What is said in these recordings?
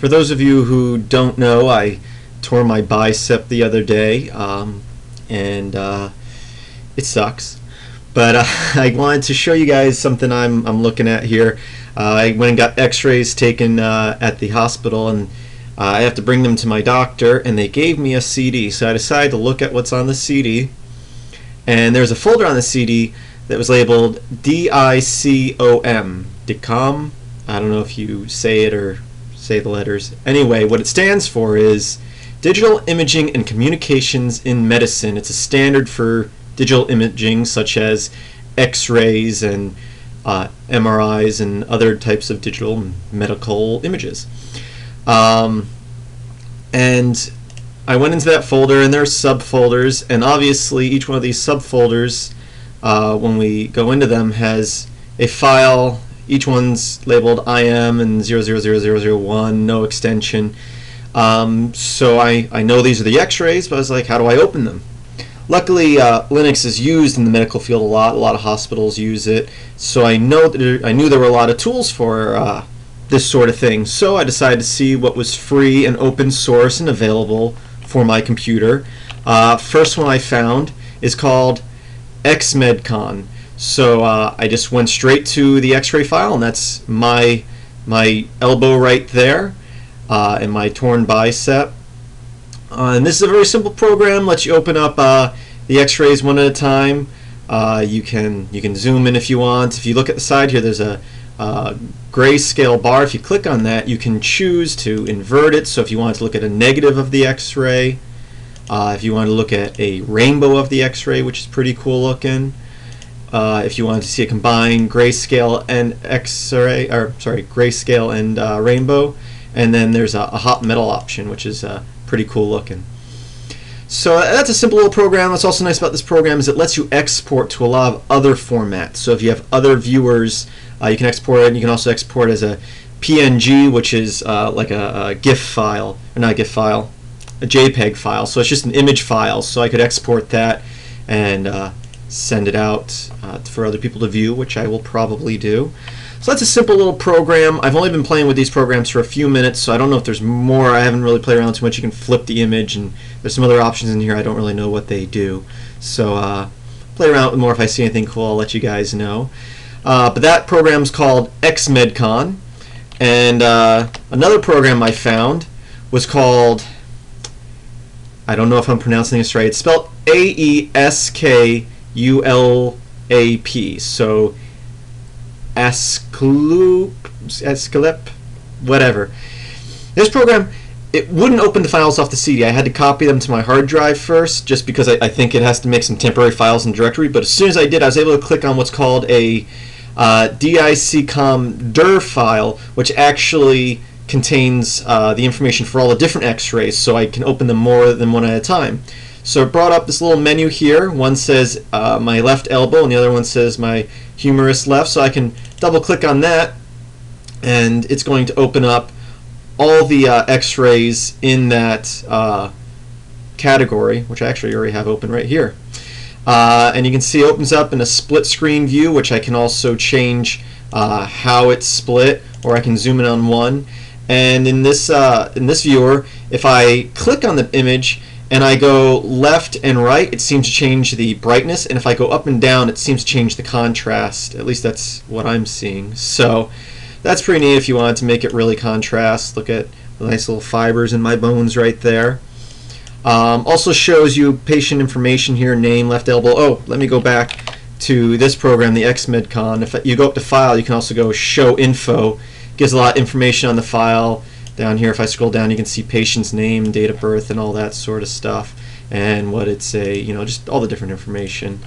For those of you who don't know, I tore my bicep the other day, and it sucks. But I wanted to show you guys something I'm looking at here. I went and got x-rays taken at the hospital, and I have to bring them to my doctor, and they gave me a CD. So I decided to look at what's on the CD, and there's a folder on the CD that was labeled DICOM. DICOM. I don't know if you say it or say the letters. Anyway, what it stands for is Digital Imaging and Communications in Medicine. It's a standard for digital imaging such as x-rays and MRIs and other types of digital medical images. And I went into that folder, and there are subfolders, and obviously each one of these subfolders, when we go into them, has a file. Each one's labeled IM and 000001, no extension. So I know these are the x-rays, but I was like, how do I open them? Luckily, Linux is used in the medical field a lot. A lot of hospitals use it. So I knew there were a lot of tools for this sort of thing. So I decided to see what was free and open source and available for my computer. First one I found is called XMedCon. So I just went straight to the x-ray file, and that's my elbow right there and my torn bicep. And this is a very simple program. Lets you open up the x-rays one at a time. You can zoom in if you want. If you look at the side here, there's a grayscale bar. If you click on that, you can choose to invert it. So if you want to look at a negative of the x-ray, if you want to look at a rainbow of the x-ray, which is pretty cool looking. If you wanted to see a combined grayscale and X-ray, or sorry, grayscale and rainbow, and then there's a hot metal option, which is pretty cool looking. So that's a simple little program. What's also nice about this program is it lets you export to a lot of other formats. So if you have other viewers, you can export it, and you can also export as a PNG, which is like a GIF file, or not a GIF file, a JPEG file. So it's just an image file. So I could export that and send it out for other people to view, which I will probably do. So that's a simple little program. I've only been playing with these programs for a few minutes, so I don't know if there's more. I haven't really played around too much. You can flip the image, and there's some other options in here. I don't really know what they do. So play around with more. If I see anything cool, I'll let you guys know. But that program's called XMedCon. And another program I found was called, I don't know if I'm pronouncing this right, it's spelled AESKULAP. So Ascalep, whatever. This program, it wouldn't open the files off the CD. I had to copy them to my hard drive first, just because I think it has to make some temporary files in directory. But as soon as I did, I was able to click on what's called a DICOM DIR file, which actually contains the information for all the different x-rays, so I can open them more than one at a time. So it brought up this little menu here. One says my left elbow, and the other one says my humerus left. So I can double click on that, and it's going to open up all the x-rays in that category, which I actually already have open right here. And you can see it opens up in a split screen view, which I can also change how it's split, or I can zoom in on one. And in this viewer, if I click on the image and I go left and right, it seems to change the brightness, and if I go up and down, it seems to change the contrast. At least that's what I'm seeing. So that's pretty neat if you wanted to make it really contrast. Look at the nice little fibers in my bones right there. Also shows you patient information here, name, left elbow. Oh, let me go back to this program, the XMedCon. If you go up to File, you can also go Show Info. Gives a lot of information on the file. Down here, if I scroll down, you can see patient's name, date of birth, and all that sort of stuff, and what it's just all the different information.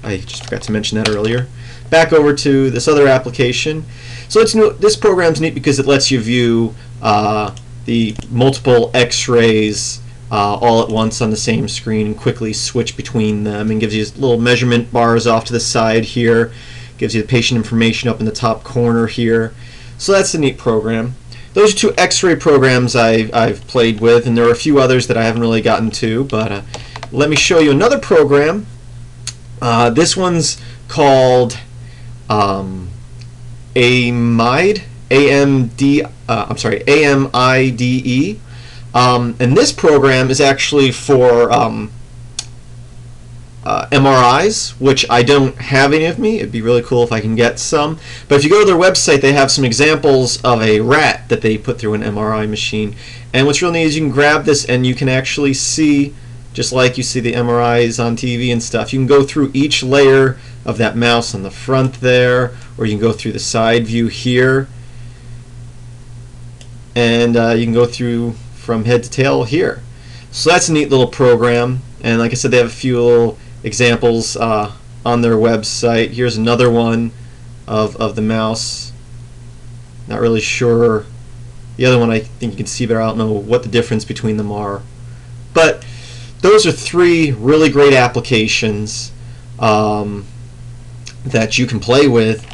I just forgot to mention that earlier. Back over to this other application. So this program's neat because it lets you view the multiple x-rays all at once on the same screen and quickly switch between them, and gives you little measurement bars off to the side here. Gives you the patient information up in the top corner here. So that's a neat program. Those are two x-ray programs I've played with, and there are a few others that I haven't really gotten to, but let me show you another program. This one's called AMIDE, AMIDE. And this program is actually for MRIs, which I don't have any of me. It'd be really cool if I can get some. But if you go to their website, they have some examples of a rat that they put through an MRI machine. And what's real neat is you can grab this and you can actually see, just like you see the MRIs on TV and stuff, you can go through each layer of that mouse on the front there, or you can go through the side view here, and you can go through from head to tail here. So that's a neat little program, and like I said, they have a few little examples on their website. Here's another one of the mouse. Not really sure. The other one I think you can see, but I don't know what the difference between them are. But those are three really great applications that you can play with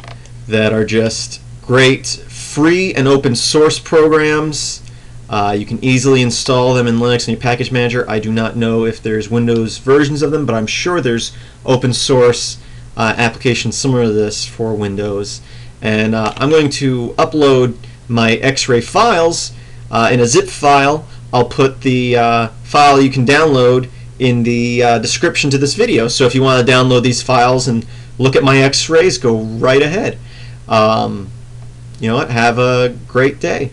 that are just great free and open source programs. You can easily install them in Linux in your package manager. I do not know if there's Windows versions of them, but I'm sure there's open source applications similar to this for Windows. And I'm going to upload my X-ray files in a zip file. I'll put the file you can download in the description to this video. So if you want to download these files and look at my X-rays, go right ahead. You know what? Have a great day.